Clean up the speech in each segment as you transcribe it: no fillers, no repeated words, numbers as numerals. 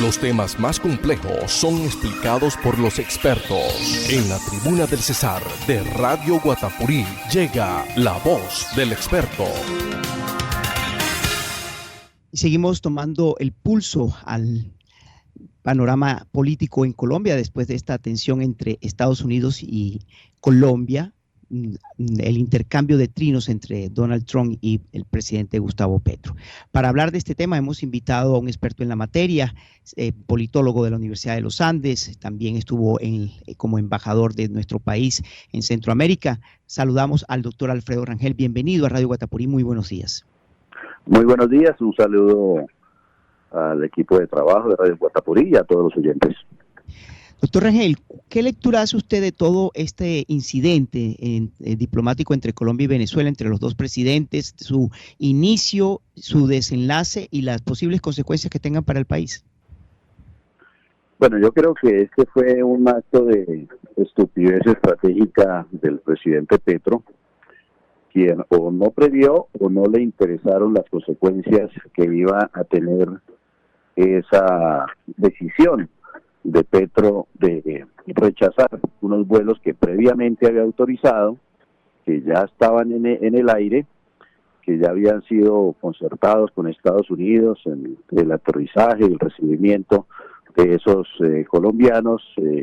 Los temas más complejos son explicados por los expertos. En la Tribuna del Cesar de Radio Guatapurí llega la voz del experto. Y seguimos tomando el pulso al panorama político en Colombia después de esta tensión entre Estados Unidos y Colombia, el intercambio de trinos entre Donald Trump y el presidente Gustavo Petro. Para hablar de este tema hemos invitado a un experto en la materia, politólogo de la Universidad de los Andes, también estuvo como embajador de nuestro país en Centroamérica. Saludamos al doctor Alfredo Rangel. Bienvenido a Radio Guatapurí, muy buenos días. Muy buenos días, un saludo al equipo de trabajo de Radio Guatapurí y a todos los oyentes. Doctor Rangel, ¿qué lectura hace usted de todo este incidente diplomático entre Colombia y Venezuela, entre los dos presidentes, su inicio, su desenlace y las posibles consecuencias que tengan para el país? Bueno, yo creo que este fue un acto de estupidez estratégica del presidente Petro, quien o no previó o no le interesaron las consecuencias que iba a tener esa decisión de Petro de rechazar unos vuelos que previamente había autorizado, que ya estaban en el aire, que ya habían sido concertados con Estados Unidos en el aterrizaje y el recibimiento de esos colombianos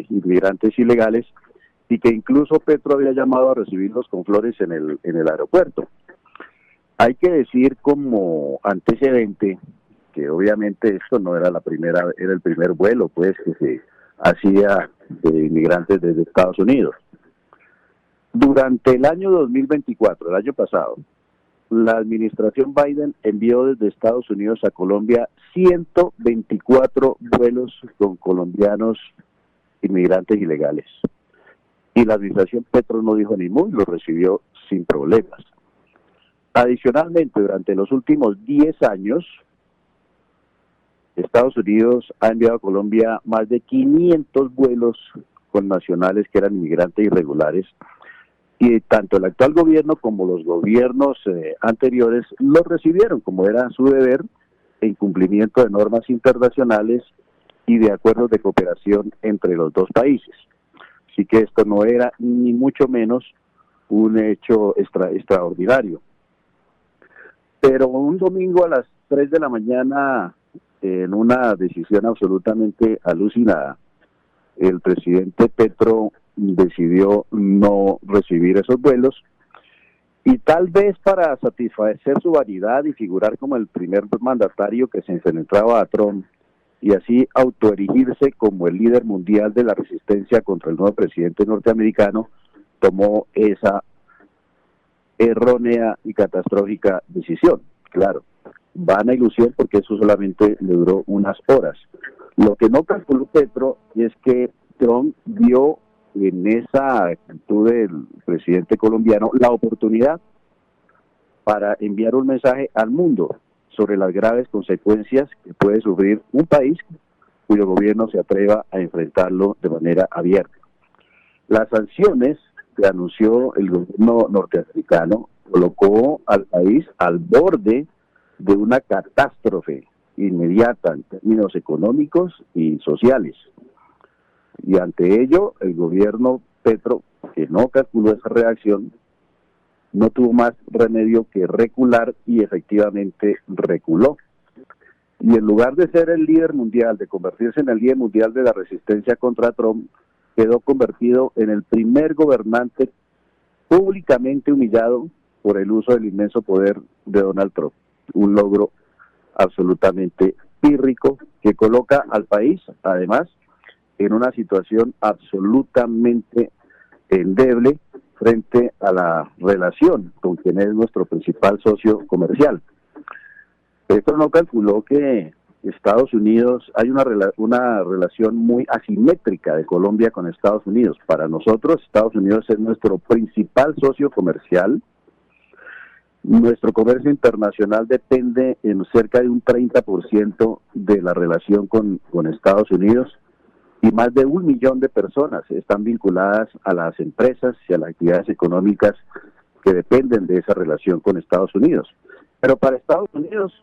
inmigrantes ilegales, y que incluso Petro había llamado a recibirlos con flores en el aeropuerto. Hay que decir como antecedente que obviamente esto no era era el primer vuelo pues que se hacía de inmigrantes desde Estados Unidos. Durante el año 2024, el año pasado, la administración Biden envió desde Estados Unidos a Colombia 124 vuelos con colombianos inmigrantes ilegales. Y la administración Petro no dijo ni mu y lo recibió sin problemas. Adicionalmente, durante los últimos 10 años, Estados Unidos ha enviado a Colombia más de 500 vuelos con nacionales que eran inmigrantes irregulares, y tanto el actual gobierno como los gobiernos anteriores los recibieron como era su deber en cumplimiento de normas internacionales y de acuerdos de cooperación entre los dos países. Así que esto no era ni mucho menos un hecho extraordinario. Pero un domingo a las 3 de la mañana, en una decisión absolutamente alucinada, el presidente Petro decidió no recibir esos vuelos, y tal vez para satisfacer su vanidad y figurar como el primer mandatario que se enfrentaba a Trump, y así autoerigirse como el líder mundial de la resistencia contra el nuevo presidente norteamericano, tomó esa errónea y catastrófica decisión. Claro, vana ilusión porque eso solamente le duró unas horas. Lo que no calculó Petro es que Trump vio en esa actitud del presidente colombiano la oportunidad para enviar un mensaje al mundo sobre las graves consecuencias que puede sufrir un país cuyo gobierno se atreva a enfrentarlo de manera abierta. Las sanciones que anunció el gobierno norteamericano colocó al país al borde de una catástrofe inmediata en términos económicos y sociales. Y ante ello, el gobierno Petro, que no calculó esa reacción, no tuvo más remedio que recular, y efectivamente reculó. Y en lugar de ser el líder mundial, de convertirse en el líder mundial de la resistencia contra Trump, quedó convertido en el primer gobernante públicamente humillado por el uso del inmenso poder de Donald Trump. Un logro absolutamente pírrico que coloca al país, además, en una situación absolutamente endeble frente a la relación con quien es nuestro principal socio comercial. Esto no calculó que Estados Unidos, hay una relación muy asimétrica de Colombia con Estados Unidos. Para nosotros, Estados Unidos es nuestro principal socio comercial. Nuestro comercio internacional depende en cerca de un 30% de la relación con Estados Unidos, y más de 1 millón de personas están vinculadas a las empresas y a las actividades económicas que dependen de esa relación con Estados Unidos. Pero para Estados Unidos,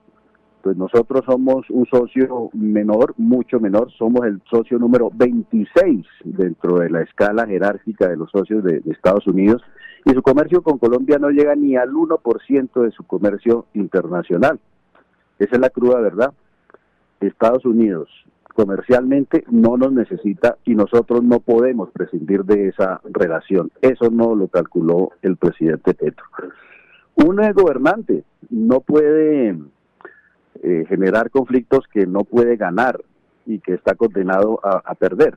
pues nosotros somos un socio menor, mucho menor, somos el socio número 26 dentro de la escala jerárquica de los socios de Estados Unidos, y su comercio con Colombia no llega ni al 1% de su comercio internacional. Esa es la cruda verdad. Estados Unidos comercialmente no nos necesita y nosotros no podemos prescindir de esa relación. Eso no lo calculó el presidente Petro. Un gobernante no puede generar conflictos que no puede ganar y que está condenado a perder.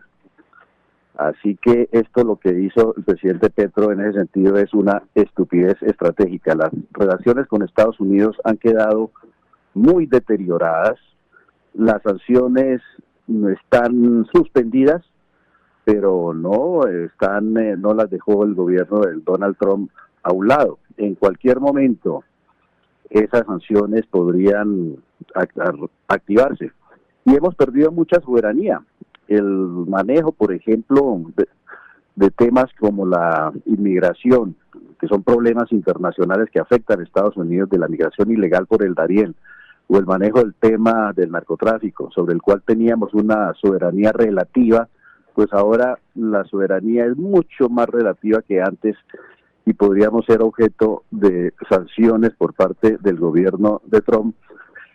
Así que esto lo que hizo el presidente Petro en ese sentido es una estupidez estratégica. Las relaciones con Estados Unidos han quedado muy deterioradas, las sanciones están suspendidas, pero no las dejó el gobierno de Donald Trump a un lado. En cualquier momento esas sanciones podrían activarse y hemos perdido mucha soberanía. El manejo, por ejemplo, de temas como la inmigración, que son problemas internacionales que afectan a Estados Unidos, de la migración ilegal por el Darién, o el manejo del tema del narcotráfico, sobre el cual teníamos una soberanía relativa, pues ahora la soberanía es mucho más relativa que antes y podríamos ser objeto de sanciones por parte del gobierno de Trump.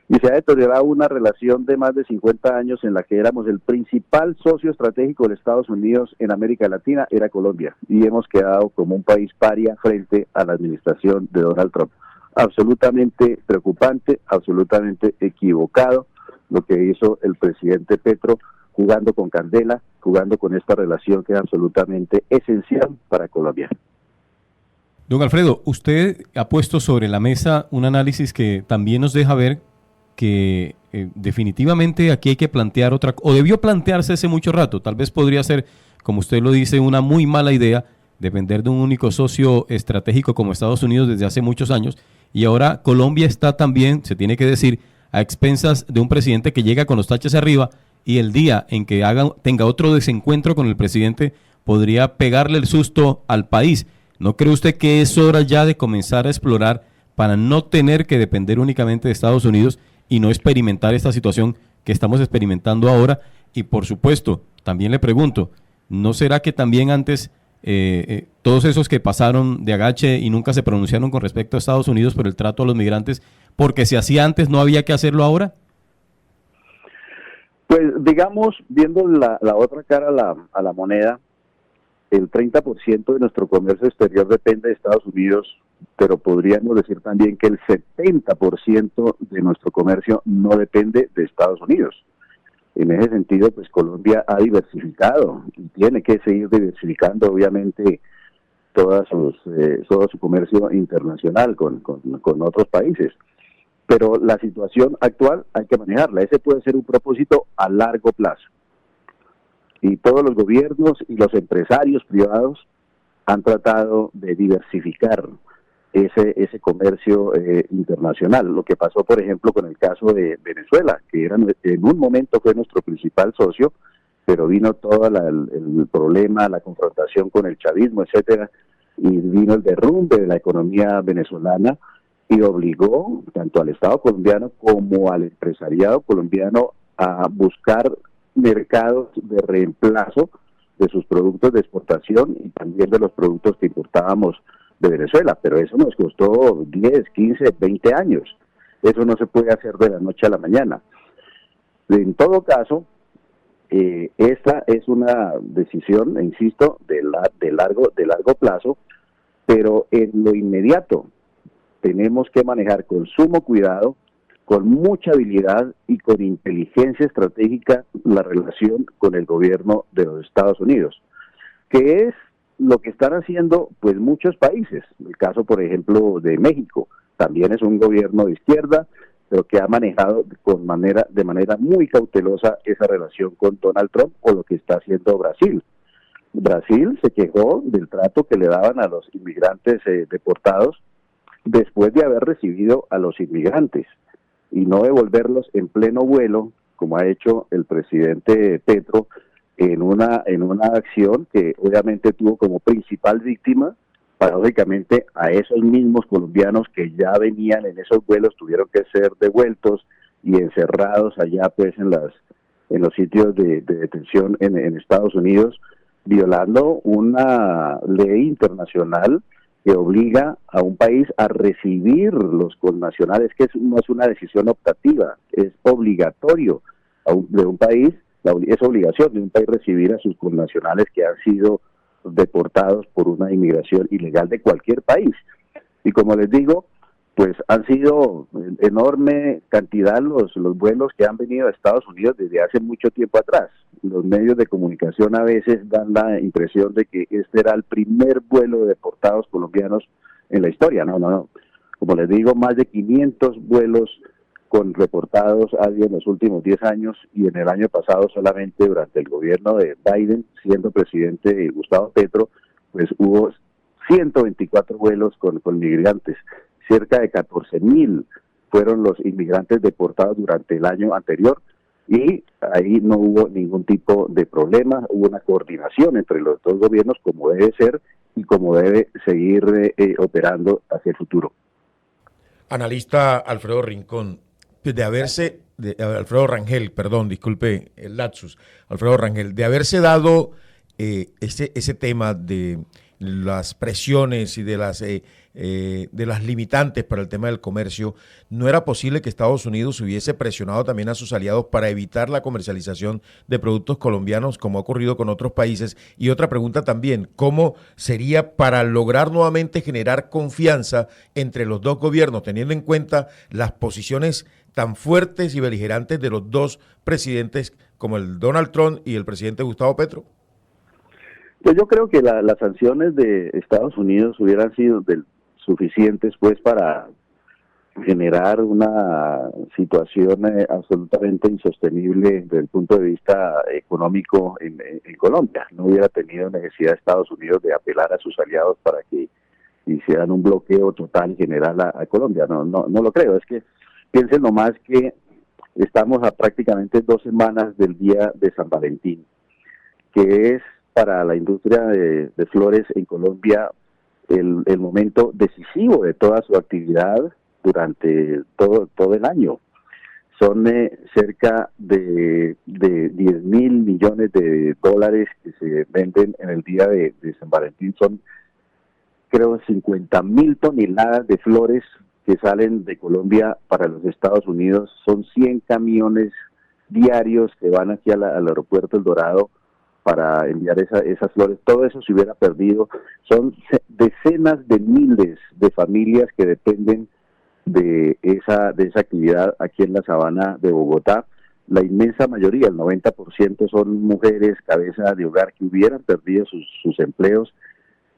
Y se ha deteriorado una relación de más de 50 años en la que éramos el principal socio estratégico de Estados Unidos en América Latina, era Colombia, y hemos quedado como un país paria frente a la administración de Donald Trump. Absolutamente preocupante, absolutamente equivocado lo que hizo el presidente Petro, jugando con candela, jugando con esta relación que es absolutamente esencial para Colombia. Don Alfredo, usted ha puesto sobre la mesa un análisis que también nos deja ver que definitivamente aquí hay que plantear o debió plantearse hace mucho rato. Tal vez podría ser, como usted lo dice, una muy mala idea depender de un único socio estratégico como Estados Unidos desde hace muchos años, y ahora Colombia está también, se tiene que decir, a expensas de un presidente que llega con los taches arriba, y el día en que tenga otro desencuentro con el presidente podría pegarle el susto al país. ¿No cree usted que es hora ya de comenzar a explorar para no tener que depender únicamente de Estados Unidos y no experimentar esta situación que estamos experimentando ahora? Y por supuesto, también le pregunto, ¿no será que también antes todos esos que pasaron de agache y nunca se pronunciaron con respecto a Estados Unidos por el trato a los migrantes, porque se hacía antes, no había que hacerlo ahora? Pues digamos, viendo la otra cara a la moneda, el 30% de nuestro comercio exterior depende de Estados Unidos, pero podríamos decir también que el 70% de nuestro comercio no depende de Estados Unidos. En ese sentido, pues Colombia ha diversificado y tiene que seguir diversificando, obviamente, todo su comercio internacional con otros países. Pero la situación actual hay que manejarla. Ese puede ser un propósito a largo plazo. Y todos los gobiernos y los empresarios privados han tratado de diversificar ese comercio internacional. Lo que pasó, por ejemplo, con el caso de Venezuela, que en un momento fue nuestro principal socio, pero vino todo el problema, la confrontación con el chavismo, etcétera, y vino el derrumbe de la economía venezolana y obligó tanto al Estado colombiano como al empresariado colombiano a buscar mercados de reemplazo de sus productos de exportación y también de los productos que importábamos de Venezuela, pero eso nos costó 10, 15, 20 años. Eso no se puede hacer de la noche a la mañana. En todo caso, esta es una decisión, insisto, de largo plazo, pero en lo inmediato tenemos que manejar con sumo cuidado, con mucha habilidad y con inteligencia estratégica la relación con el gobierno de los Estados Unidos, que es lo que están haciendo pues muchos países. El caso, por ejemplo, de México, también es un gobierno de izquierda, pero que ha manejado de manera muy cautelosa esa relación con Donald Trump, o lo que está haciendo Brasil. Brasil se quejó del trato que le daban a los inmigrantes deportados después de haber recibido a los inmigrantes y no devolverlos en pleno vuelo, como ha hecho el presidente Petro, en una acción que obviamente tuvo como principal víctima, paradójicamente, a esos mismos colombianos que ya venían en esos vuelos, tuvieron que ser devueltos y encerrados allá pues en los sitios de detención en Estados Unidos, violando una ley internacional que obliga a un país a recibir los connacionales, que no es una decisión optativa, es obligatorio de un país, es obligación de un país recibir a sus connacionales que han sido deportados por una inmigración ilegal de cualquier país. Y como les digo, pues han sido enorme cantidad los vuelos que han venido a Estados Unidos desde hace mucho tiempo atrás. Los medios de comunicación a veces dan la impresión de que este era el primer vuelo de deportados colombianos en la historia. No. Como les digo, más de 500 vuelos con reportados ha habido en los últimos 10 años, y en el año pasado solamente durante el gobierno de Biden, siendo presidente Gustavo Petro, pues hubo 124 vuelos con migrantes. Cerca de 14,000 fueron los inmigrantes deportados durante el año anterior, y ahí no hubo ningún tipo de problema. Hubo una coordinación entre los dos gobiernos, como debe ser y como debe seguir operando hacia el futuro. Analista Alfredo Rincón, Alfredo Rangel, perdón, disculpe el lapsus, Alfredo Rangel, de haberse dado ese tema de las presiones y de las limitantes para el tema del comercio, ¿no era posible que Estados Unidos hubiese presionado también a sus aliados para evitar la comercialización de productos colombianos, como ha ocurrido con otros países? Y otra pregunta también, ¿cómo sería para lograr nuevamente generar confianza entre los dos gobiernos, teniendo en cuenta las posiciones tan fuertes y beligerantes de los dos presidentes, como el Donald Trump y el presidente Gustavo Petro? Pues yo creo que las sanciones de Estados Unidos hubieran sido suficientes pues para generar una situación absolutamente insostenible desde el punto de vista económico en Colombia. No hubiera tenido necesidad Estados Unidos de apelar a sus aliados para que hicieran un bloqueo total y general a Colombia. No lo creo. Es que piensen nomás que estamos a prácticamente 2 semanas del día de San Valentín, que es para la industria de flores en Colombia el momento decisivo de toda su actividad durante todo el año. Son cerca de 10,000 millones de dólares que se venden en el día de San Valentín. Son, creo, 50,000 toneladas de flores que salen de Colombia para los Estados Unidos. Son 100 camiones diarios que van aquí al aeropuerto El Dorado para enviar esas flores. Todo eso se hubiera perdido. Son decenas de miles de familias que dependen de esa actividad aquí en la sabana de Bogotá. La inmensa mayoría, el 90%, son mujeres cabeza de hogar que hubieran perdido sus empleos.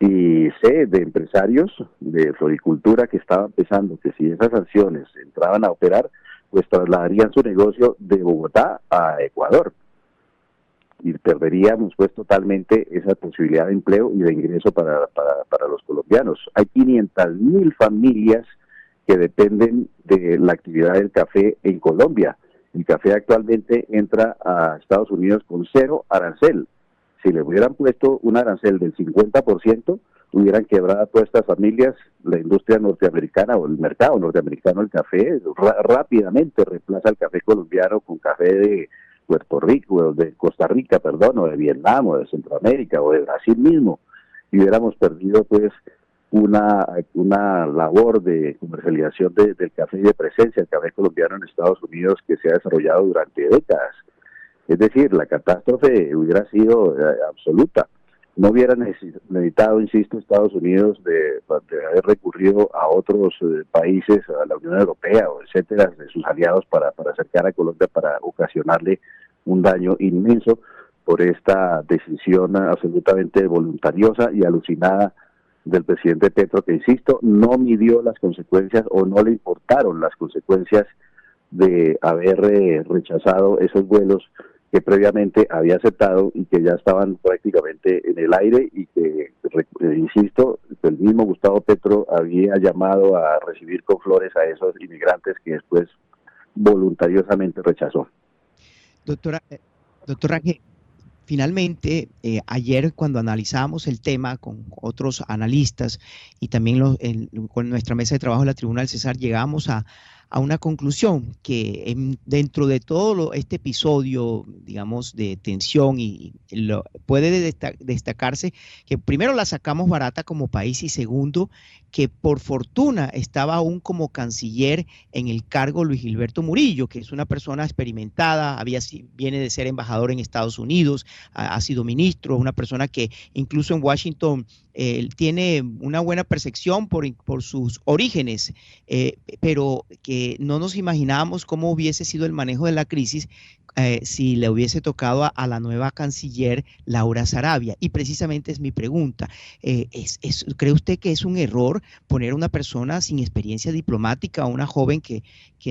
Y sé de empresarios de floricultura que estaban pensando que si esas sanciones entraban a operar, pues trasladarían su negocio de Bogotá a Ecuador, y perderíamos pues totalmente esa posibilidad de empleo y de ingreso para los colombianos. Hay 500,000 familias que dependen de la actividad del café en Colombia. El café actualmente entra a Estados Unidos con 0 arancel. Si le hubieran puesto un arancel del 50%, hubieran quebrado a todas estas familias. La industria norteamericana o el mercado norteamericano del café rápidamente reemplaza el café colombiano con café de Puerto Rico, o de Costa Rica, o de Vietnam, o de Centroamérica, o de Brasil mismo, y hubiéramos perdido pues una labor de comercialización del café y de presencia del café colombiano en Estados Unidos que se ha desarrollado durante décadas. Es decir, la catástrofe hubiera sido absoluta. No hubiera necesitado, insisto, Estados Unidos de haber recurrido a otros países, a la Unión Europea, o etcétera, de sus aliados para acercar a Colombia, para ocasionarle un daño inmenso por esta decisión absolutamente voluntariosa y alucinada del presidente Petro, que, insisto, no midió las consecuencias o no le importaron las consecuencias de haber rechazado esos vuelos que previamente había aceptado y que ya estaban prácticamente en el aire, y que, insisto, el mismo Gustavo Petro había llamado a recibir con flores a esos inmigrantes que después voluntariosamente rechazó. Doctor Rangel, finalmente, ayer cuando analizábamos el tema con otros analistas y también con nuestra mesa de trabajo de la Tribuna del Cesar, llegamos a a una conclusión, que dentro de todo este episodio, digamos, de tensión, puede destacarse que primero la sacamos barata como país y segundo, que por fortuna estaba aún como canciller en el cargo Luis Gilberto Murillo, que es una persona experimentada, viene de ser embajador en Estados Unidos, ha sido ministro, una persona que incluso en Washington tiene una buena percepción por sus orígenes, pero que no nos imaginábamos cómo hubiese sido el manejo de la crisis si le hubiese tocado a la nueva canciller Laura Sarabia. Y precisamente es mi pregunta. ¿Cree usted que es un error poner a una persona sin experiencia diplomática, una joven que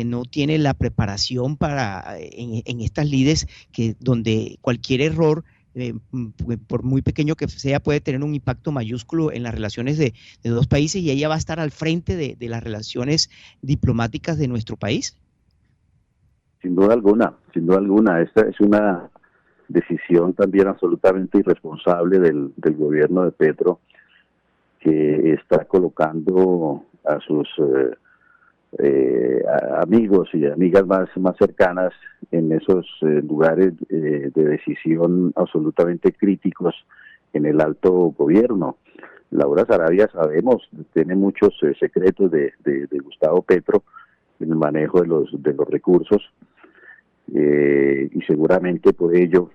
no tiene la preparación en estas lides, donde cualquier error, por muy pequeño que sea, puede tener un impacto mayúsculo en las relaciones de dos países, y ella va a estar al frente de las relaciones diplomáticas de nuestro país? Sin duda alguna. Esta es una decisión también absolutamente irresponsable del gobierno de Petro, que está colocando a sus amigos y amigas más cercanas en esos lugares de decisión absolutamente críticos en el alto gobierno. Laura Sarabia, sabemos, tiene muchos secretos de Gustavo Petro en el manejo de los recursos, y seguramente por ello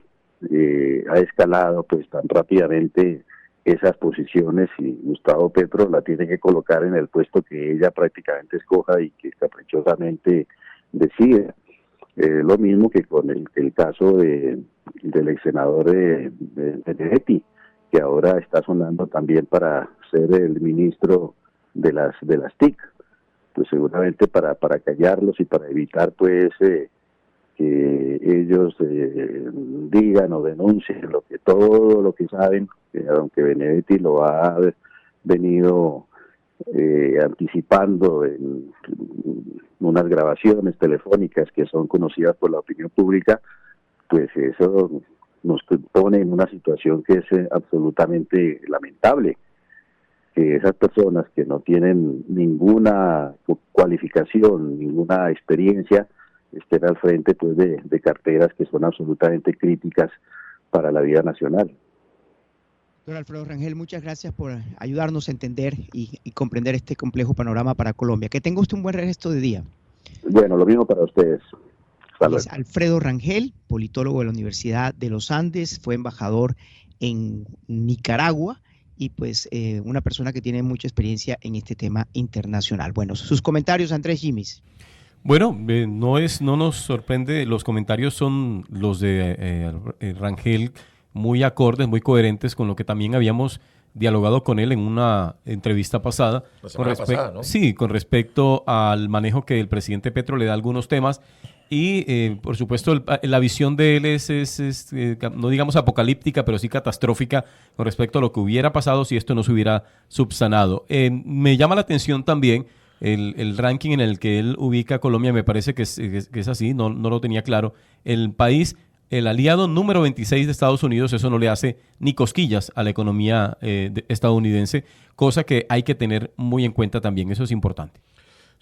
ha escalado pues tan rápidamente esas posiciones, y Gustavo Petro la tiene que colocar en el puesto que ella prácticamente escoja y que caprichosamente decide. Lo mismo que con el caso del ex senador Benedetti, que ahora está sonando también para ser el ministro de las TIC, pues seguramente para callarlos y para evitar pues que ellos digan o denuncien todo lo que saben, aunque Benedetti lo ha venido anticipando en unas grabaciones telefónicas que son conocidas por la opinión pública, pues eso nos pone en una situación que es absolutamente lamentable, que esas personas que no tienen ninguna cualificación, ninguna experiencia, estén al frente pues de carteras que son absolutamente críticas para la vida nacional. Doctor Alfredo Rangel, muchas gracias por ayudarnos a entender y comprender este complejo panorama para Colombia. Que tenga usted un buen resto de día. Bueno, lo mismo para ustedes. Es Alfredo Rangel, politólogo de la Universidad de los Andes, fue embajador en Nicaragua y pues una persona que tiene mucha experiencia en este tema internacional. Bueno, sus comentarios, Andrés Gimis. Bueno, no nos sorprende, los comentarios son los de Rangel, muy acordes, muy coherentes con lo que también habíamos dialogado con él en una entrevista pasada. La semana pasada, ¿no? Sí, con respecto al manejo que el presidente Petro le da a algunos temas y, por supuesto, la visión de él es no digamos apocalíptica, pero sí catastrófica con respecto a lo que hubiera pasado si esto no se hubiera subsanado. Me llama la atención también el ranking en el que él ubica a Colombia, me parece que es así, no lo tenía claro. El país, el aliado número 26 de Estados Unidos, eso no le hace ni cosquillas a la economía estadounidense, cosa que hay que tener muy en cuenta también, eso es importante.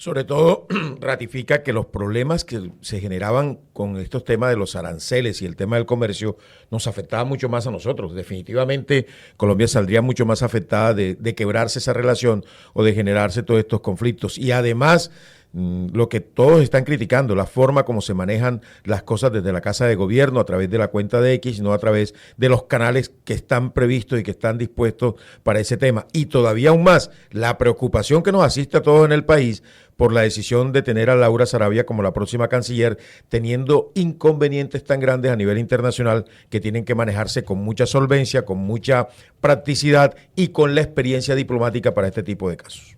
Sobre todo ratifica que los problemas que se generaban con estos temas de los aranceles y el tema del comercio nos afectaban mucho más a nosotros. Definitivamente Colombia saldría mucho más afectada de quebrarse esa relación o de generarse todos estos conflictos. Y además, lo que todos están criticando, la forma como se manejan las cosas desde la Casa de Gobierno a través de la cuenta de X, no a través de los canales que están previstos y que están dispuestos para ese tema. Y todavía aún más, la preocupación que nos asiste a todos en el país por la decisión de tener a Laura Sarabia como la próxima canciller, teniendo inconvenientes tan grandes a nivel internacional que tienen que manejarse con mucha solvencia, con mucha practicidad y con la experiencia diplomática para este tipo de casos.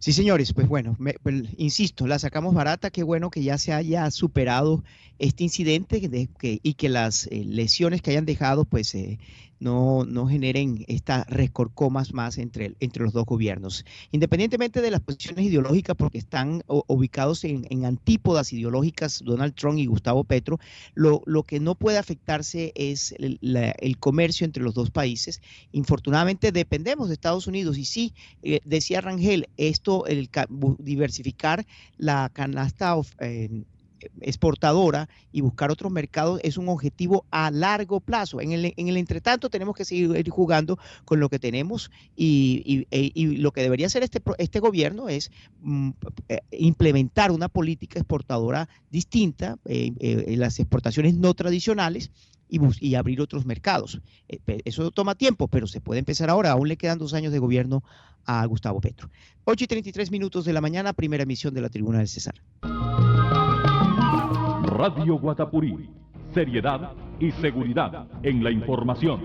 Sí, señores, pues bueno, insisto, la sacamos barata, qué bueno que ya se haya superado este incidente y que las lesiones que hayan dejado pues no generen estas recorcomas más entre los dos gobiernos. Independientemente de las posiciones ideológicas, porque están ubicados en antípodas ideológicas Donald Trump y Gustavo Petro, lo que no puede afectarse es el comercio entre los dos países. Infortunadamente dependemos de Estados Unidos y sí, decía Rangel, diversificar la canasta exportadora y buscar otros mercados es un objetivo a largo plazo. En el entretanto tenemos que seguir jugando con lo que tenemos y lo que debería hacer este gobierno es implementar una política exportadora distinta, las exportaciones no tradicionales y abrir otros mercados. Eso toma tiempo, pero se puede empezar ahora. Aún le quedan 2 años de gobierno a Gustavo Petro. 8:33 de la mañana, primera emisión de la Tribuna del Cesar. Radio Guatapurí, seriedad y seguridad en la información.